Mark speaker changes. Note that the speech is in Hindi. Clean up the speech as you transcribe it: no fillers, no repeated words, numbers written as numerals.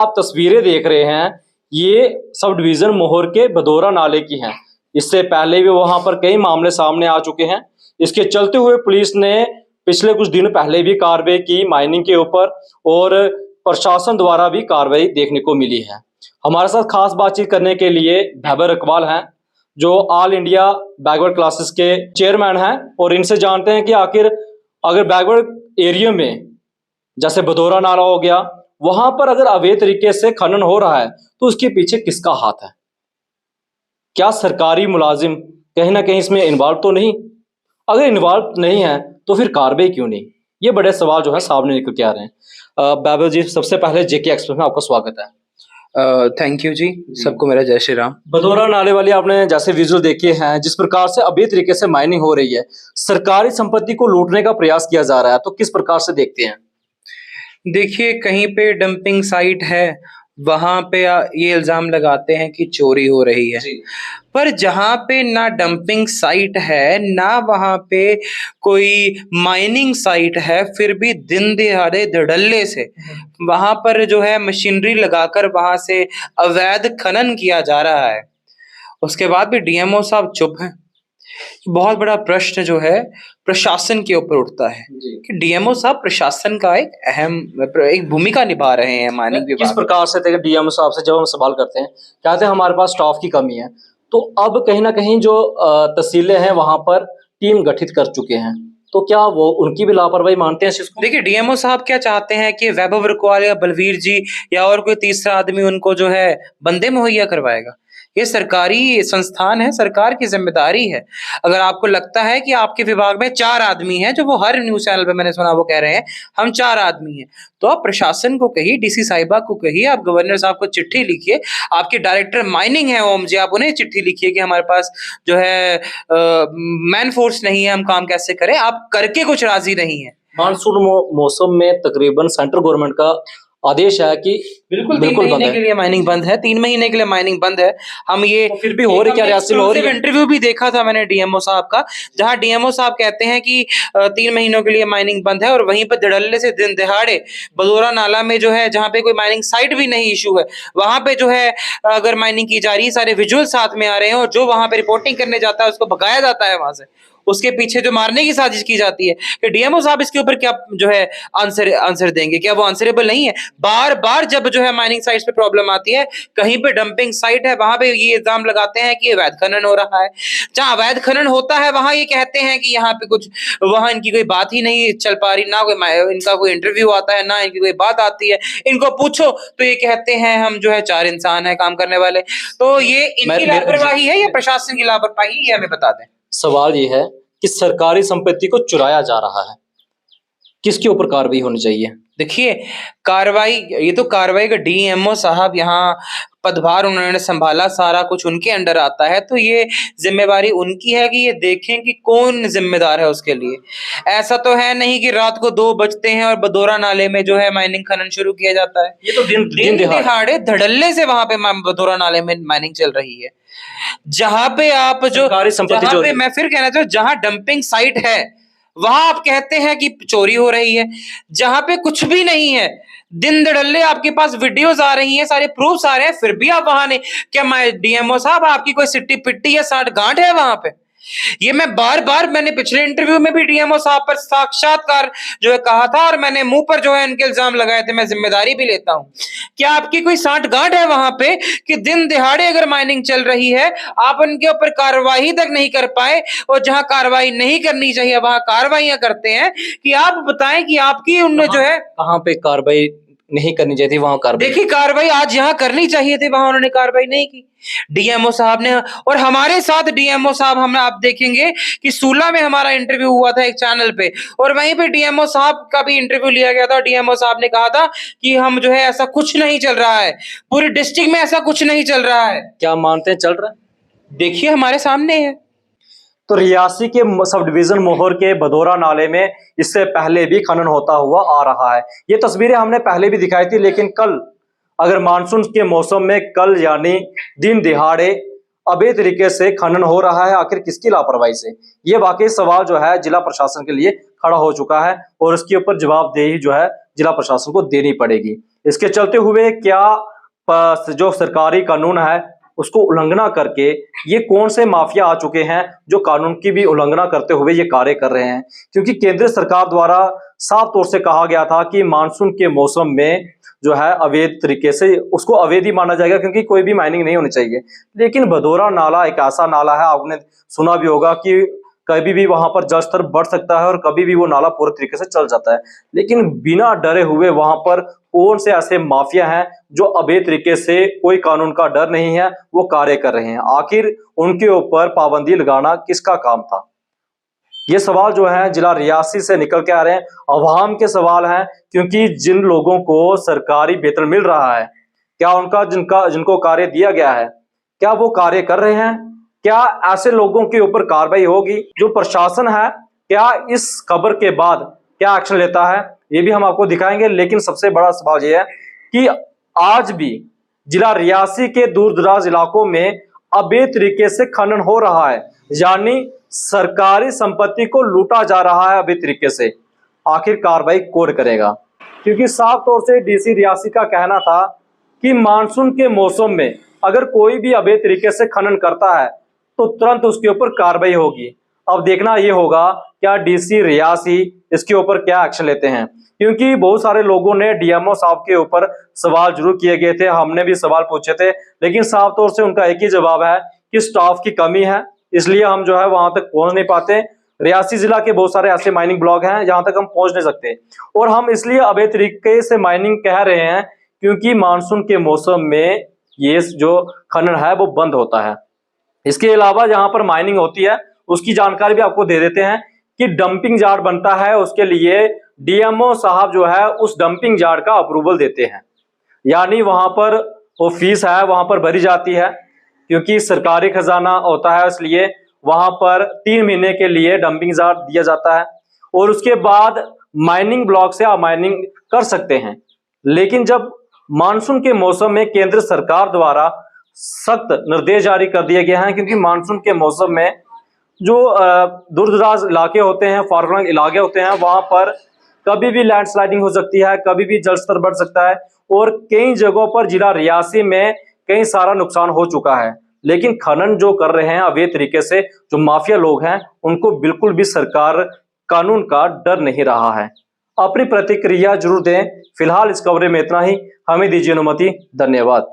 Speaker 1: आप तस्वीरें देख रहे हैं, ये सब डिवीजन मोहर के बदौरा नाले की हैं। इससे पहले भी वहां पर कई मामले सामने आ चुके हैं। इसके चलते हुए पुलिस ने पिछले कुछ दिन पहले भी कार्रवाई की माइनिंग के ऊपर, और प्रशासन द्वारा भी कार्रवाई देखने को मिली है। हमारे साथ खास बातचीत करने के लिए भैबर इकबाल हैं, जो ऑल इंडिया बैकवर्ड क्लासेस के चेयरमैन हैं, और इनसे जानते हैं कि आखिर अगर बैकवर्ड एरिया में जैसे बदौरा नाला हो गया, वहां पर अगर अवैध तरीके से खनन हो रहा है तो उसके पीछे किसका हाथ है? क्या सरकारी मुलाजिम कहीं ना कहीं इसमें इन्वॉल्व तो नहीं? अगर इन्वॉल्व नहीं है तो फिर कार्रवाई क्यों नहीं? ये बड़े सवाल जो है सामने निकल के आ रहे हैं। बैबर जी, सबसे पहले जेके एक्सप्रेस में आपका स्वागत है।
Speaker 2: थैंक यू जी, सबको मेरा जय श्री राम।
Speaker 1: बदौरा नाले वाली आपने जैसे विजुअल देखे हैं, जिस प्रकार से अवैध तरीके से माइनिंग हो रही है, सरकारी संपत्ति को लूटने का प्रयास किया जा रहा है, तो किस प्रकार से देखते हैं?
Speaker 2: देखिए, कहीं पे डंपिंग साइट है वहां पे ये इल्जाम लगाते हैं कि चोरी हो रही है, पर जहां पे ना डंपिंग साइट है ना वहां पे कोई माइनिंग साइट है, फिर भी दिन दिहाड़े धड़ल्ले से वहां पर जो है मशीनरी लगाकर वहां से अवैध खनन किया जा रहा है। उसके बाद भी डीएमओ साहब चुप हैं। बहुत बड़ा प्रश्न जो है प्रशासन के ऊपर उठता है कि डीएमओ साहब प्रशासन का एक भूमिका निभा रहे हैं माइनिंग विभाग।
Speaker 1: किस प्रकार से डीएमओ साहब से जब हम सवाल करते हैं, कहते हैं हमारे पास स्टाफ की कमी है, तो अब कहीं ना कहीं जो तहसीलें हैं वहां पर टीम गठित कर चुके हैं, तो क्या वो उनकी भी लापरवाही मानते हैं?
Speaker 2: देखिए, डीएमओ साहब क्या चाहते हैं कि वैभव रखवाल या बलवीर जी या और कोई तीसरा आदमी उनको जो है बंदे मुहैया करवाएगा? ये सरकारी संस्थान है, सरकार की जिम्मेदारी है। अगर आपको लगता है कि आपके विभाग में 4 आदमी हैं, जो वो हर न्यूज चैनल पे मैंने सुना वो कह रहे हैं हम 4 आदमी हैं, तो आप प्रशासन को कहिए, डीसी साहिबा को कहिए, आप गवर्नर साहब को चिट्ठी लिखिए, आपके डायरेक्टर माइनिंग है ओम जी, आप उन्हें चिट्ठी लिखिए कि हमारे पास जो है मैन फोर्स नहीं है, हम काम कैसे करें? आप करके कुछ राजी नहीं है।
Speaker 1: मानसून मौसम में तकरीबन सेंट्रल गवर्नमेंट का आदेश है कि
Speaker 2: बिल्कुल 3 महीने के लिए माइनिंग बंद है, 3 महीने के लिए माइनिंग बंद है। हम ये
Speaker 1: तो फिर भी हो रही क्या रियासत में हो रही है?
Speaker 2: इंटरव्यू भी देखा था मैंने डीएमओ साहब का, जहां डीएमओ साहब कहते हैं कि 3 महीनों के लिए माइनिंग बंद है, और वहीं पर धड़ल्ले से दिन दिहाड़े बदौरा नाला में जो है, जहां पे कोई माइनिंग साइट भी नहीं इशू है, वहां पे जो है अगर माइनिंग की जा रही है, सारे विजुअल साथ में आ रहे हैं, और जो वहां पे रिपोर्टिंग करने जाता है उसको भगाया जाता है वहां से, उसके पीछे जो मारने की साजिश की जाती है। कि डीएमओ साहब इसके ऊपर क्या जो है आंसर देंगे? क्या वो आंसरेबल नहीं है? बार बार जब जो है माइनिंग साइट्स पे प्रॉब्लम आती है, कहीं पे डंपिंग साइट है, वहां पे ये इल्जाम लगाते हैं कि अवैध खनन हो रहा है। जहां अवैध खनन होता है वहां ये कहते हैं कि यहाँ पे कुछ, वहां इनकी कोई बात ही नहीं चल पा रही, ना कोई इनका कोई इंटरव्यू आता है, ना इनकी कोई बात आती है। इनको पूछो तो ये कहते हैं हम जो है 4 इंसान है काम करने वाले। तो ये इनकी लापरवाही है या प्रशासन की लापरवाही, ये हमें बता दें।
Speaker 1: सवाल ये है कि सरकारी संपत्ति को चुराया जा रहा है, किसके ऊपर कार्रवाई होनी चाहिए?
Speaker 2: देखिए, कार्रवाई, ये तो कार्रवाई का डीएमओ साहब यहाँ पदभार उन्होंने संभाला, सारा कुछ उनके अंडर आता है, तो ये जिम्मेवारी उनकी है कि ये देखें कि कौन जिम्मेदार है उसके लिए। ऐसा तो है नहीं कि रात को 2 बजते हैं और बदौरा नाले में जो है माइनिंग खनन शुरू किया जाता है।
Speaker 1: ये तो दिन
Speaker 2: दिहाड़े धड़ल्ले से वहां पे बदौरा नाले में माइनिंग चल रही है, जहां पे आप जो जहां पे मैं फिर कहना चाहूँ, जहां डंपिंग साइट है वहां आप कहते हैं कि चोरी हो रही है, जहां पे कुछ भी नहीं है, दिन दड़ल्ले आपके पास वीडियोस आ रही हैं, सारे प्रूफ्स आ रहे हैं, फिर भी आप वहां नहीं। क्या मैं डीएमओ साहब आपकी कोई सिट्टी पिट्टी या 60 गांठ है वहां पे? ये मैं बार बार, मैंने पिछले इंटरव्यू में भी डीएमओ साहब पर साक्षात्कार जो है कहा था, और मैंने मुंह पर जो है इनके इल्जाम लगाए थे, मैं जिम्मेदारी भी लेता हूं। क्या आपकी कोई 60 गांठ है वहां पे कि दिन दिहाड़े अगर माइनिंग चल रही है आप उनके ऊपर कार्रवाई तक नहीं कर पाए, और जहां कार्रवाई नहीं करनी चाहिए वहां कार्रवाइयां करते हैं? कि आप बताएं कि आपकी उनने जो है
Speaker 1: कहां पे कार्रवाई नहीं करनी चाहिए थी, वहां कार्रवाई।
Speaker 2: देखिए, कार्रवाई आज यहाँ करनी चाहिए थी, वहां उन्होंने कार्रवाई नहीं की डीएमओ साहब ने। और हमारे साथ डीएमओ साहब, हम आप देखेंगे कि सूला में हमारा इंटरव्यू हुआ था एक चैनल पे, और वहीं पे डीएमओ साहब का भी इंटरव्यू लिया गया था। डीएमओ साहब ने कहा था कि हम जो है ऐसा कुछ नहीं चल रहा है, पूरी डिस्ट्रिक्ट में ऐसा कुछ नहीं चल रहा है।
Speaker 1: क्या मानते हैं चल रहा है?
Speaker 2: देखिए, हमारे सामने है।
Speaker 1: तो रियासी के सब डिवीजन मोहर के बदौरा नाले में इससे पहले भी खनन होता हुआ आ रहा है। ये तस्वीरें हमने पहले भी दिखाई थी, लेकिन कल अगर मानसून के मौसम में कल यानी दिन दिहाड़े अवैध तरीके से खनन हो रहा है, आखिर किसकी लापरवाही से? ये वाकई सवाल जो है जिला प्रशासन के लिए खड़ा हो चुका है, और उसके ऊपर जवाबदेही जो है जिला प्रशासन को देनी पड़ेगी। इसके चलते हुए क्या जो सरकारी कानून है उसको उल्लंघना करके ये कौन से माफिया आ चुके हैं जो कानून की भी उल्लंघना करते हुए ये कार्य कर रहे हैं। क्योंकि केंद्र सरकार द्वारा साफ तौर से कहा गया था कि मानसून के मौसम में जो है अवैध तरीके से उसको अवैध ही माना जाएगा, क्योंकि कोई भी माइनिंग नहीं होनी चाहिए। लेकिन भदौरा नाला एक ऐसा नाला है, आपने सुना भी होगा कि कभी भी वहां पर जल स्तर बढ़ सकता है और कभी भी वो नाला पूरे तरीके से चल जाता है। लेकिन बिना डरे हुए वहां पर कौन से ऐसे माफिया हैं जो अवैध तरीके से, कोई कानून का डर नहीं है, वो कार्य कर रहे हैं। आखिर उनके ऊपर पाबंदी लगाना किसका काम था? ये सवाल जो है जिला रियासी से निकल के आ रहे हैं, अवाम के सवाल हैं। क्योंकि जिन लोगों को सरकारी वेतन मिल रहा है, क्या उनका जिनको कार्य दिया गया है, क्या वो कार्य कर रहे हैं? क्या ऐसे लोगों के ऊपर कार्रवाई होगी? जो प्रशासन है क्या इस खबर के बाद क्या एक्शन लेता है, ये भी हम आपको दिखाएंगे। लेकिन सबसे बड़ा सवाल ये है कि आज भी जिला रियासी के दूर दराज इलाकों में अवैध तरीके से खनन हो रहा है, यानी सरकारी संपत्ति को लूटा जा रहा है अवैध तरीके से। आखिर कार्रवाई कौन करेगा? क्योंकि साफ तौर से डीसी रियासी का कहना था कि मानसून के मौसम में अगर कोई भी अवैध तरीके से खनन करता है तो तुरंत उसके ऊपर कार्रवाई होगी। अब देखना ये होगा क्या डीसी रियासी इसके ऊपर क्या एक्शन लेते हैं। क्योंकि बहुत सारे लोगों ने डीएमओ साहब के ऊपर सवाल जरूर किए गए थे, हमने भी सवाल पूछे थे, लेकिन साफ तौर से उनका एक ही जवाब है कि स्टाफ की कमी है, इसलिए हम जो है वहां तक पहुंच नहीं पाते। रियासी जिला के बहुत सारे ऐसे माइनिंग ब्लॉक हैं जहां तक हम पहुंच नहीं सकते, और हम इसलिए अवैध तरीके से माइनिंग कह रहे हैं क्योंकि मानसून के मौसम में ये जो खनन है वो बंद होता है। इसके अलावा जहां पर माइनिंग होती है उसकी जानकारी भी आपको दे देते हैं कि डंपिंग यार्ड बनता है, उसके लिए डीएमओ साहब जो है उस डंपिंग यार्ड का अप्रूवल देते हैं, यानी वहां पर वो फीस है वहां पर भरी जाती है। क्योंकि सरकारी खजाना होता है इसलिए वहां पर 3 महीने के लिए डंपिंग यार्ड दिया जाता है, और उसके बाद माइनिंग ब्लॉक से आप माइनिंग कर सकते हैं। लेकिन जब मानसून के मौसम में केंद्र सरकार द्वारा सख्त निर्देश जारी कर दिए गए हैं, क्योंकि मानसून के मौसम में जो दूर दराज इलाके होते हैं, फारफ्लंग इलाके होते हैं, वहां पर कभी भी लैंडस्लाइडिंग हो सकती है, कभी भी जल स्तर बढ़ सकता है, और कई जगहों पर जिला रियासी में कई सारा नुकसान हो चुका है। लेकिन खनन जो कर रहे हैं अवैध तरीके से जो माफिया लोग हैं, उनको बिल्कुल भी सरकार कानून का डर नहीं रहा है। अपनी प्रतिक्रिया जरूर दें। फिलहाल इस कवरेज में इतना ही, हमें दीजिए अनुमति। धन्यवाद।